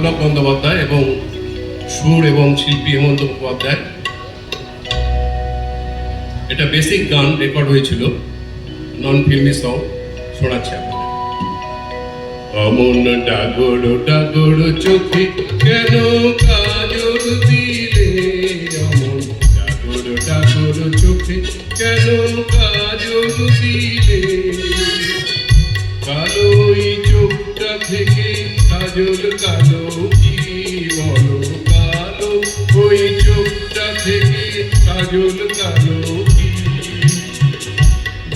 পুলক বন্দ্যোপাধ্যায় এবং সুর এবং শিল্পী হেমন্ত মুখোপাধ্যায়। এটা বেসিক গান রেকর্ড হয়েছিল, নন ফিল্মি সং। শোনাচ্ছি আপনাদের। অমন ডাগর ডাগর চোখে কেন কাজল দিলে, অমন ডাগর ডাগর চোখে কেন কাজল দিলে, কালো এই চোখটা থেকে কাজল কালো কি বলো, কালো ওই চোখটা থেকে কাজল কালো কি,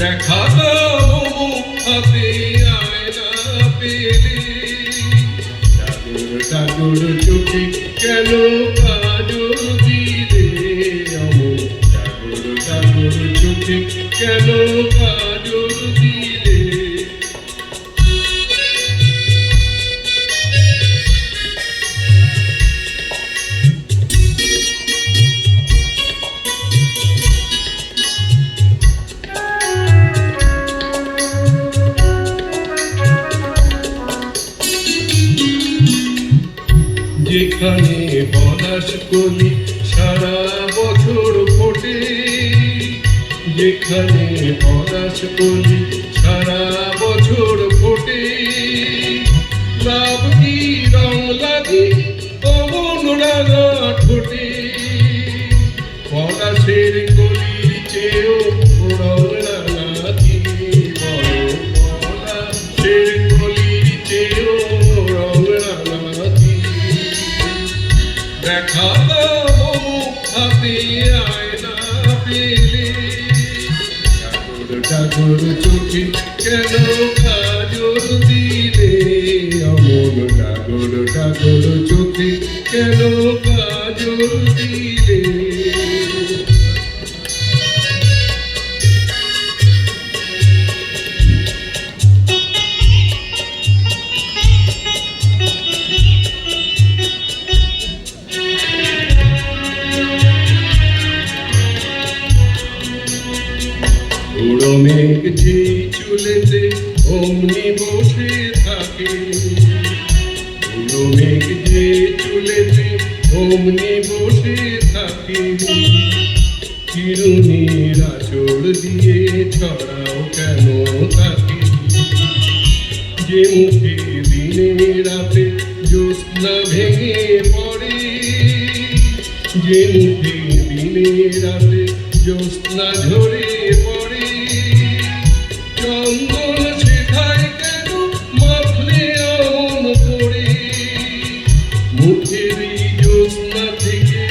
দেখা দাও হাতে আয়না পেলে, ডাগর ডাগর চোখে কেন কাজল দিলে, অমন ডাগর ডাগর চোখে কেন কাজল দিলে। যেখানে পলাশ কলি সারা বছর ফোটে, যেখানে পলাশ কলি সারা বছর ফোটে, লাভ কি রং লাগে অমন রাঙা ঠোঁটে, পলাশের কলির চেয়েও রং রাঙা কি বলো, পলাশের কলির চেয়েও রং রাঙা কি, দেখা দাও হাতে আয়না পেলে, ডাগর ডাগর চোখে কেন কাজল দিলে, অমন ডাগর ডাগর চোখে কেন কাজল দিলে। উড়ো মেঘ যে চুলেতে অমনি বসে থাকে, উড়ো মেঘ যে চুলেতে অমনি বসে থাকে, চিরুনির আঁচল দিয়ে ছড়াও কেন থাকে, যে মুখে দিনে রাতে জ্যোৎস্না ভেঙে পড়ে, যে মুখে দিনে রাতে জ্যোৎস্না ঝরে পড়ে, চন্দন সেথায় কেন মাখলে অমন করে, মুখের এই জ্যোৎস্না থেকে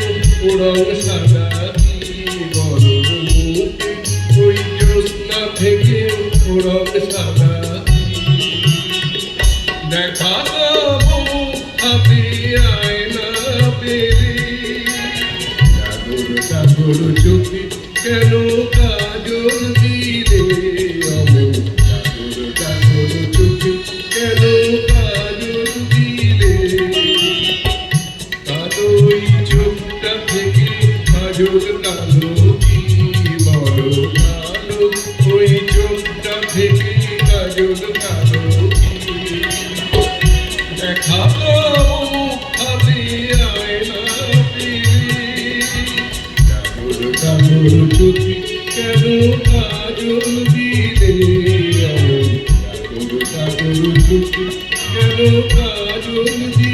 রং সাদা কি বলো, মুখে ওই জ্যোৎস্না থেকে রং সাদা কি, দেখা দাও হাতে আয়না পেলে, ডাগর ডাগর চোখে কেন কাজল দিলে, অমন ডাগর ডাগর চোখে কেন কাজল দিলে, কালো এই চোখটা থেকে কাজল কালো কি বলো, কালো ওই চোখটা থেকে কাজল কালো কি, দেখা দাও হাতে আয়না পেলে, ডাগর ডাগর চোখে কেন কাজল দিলে, অমন ডাগর ডাগর চোখে কেন কাজল দিলে।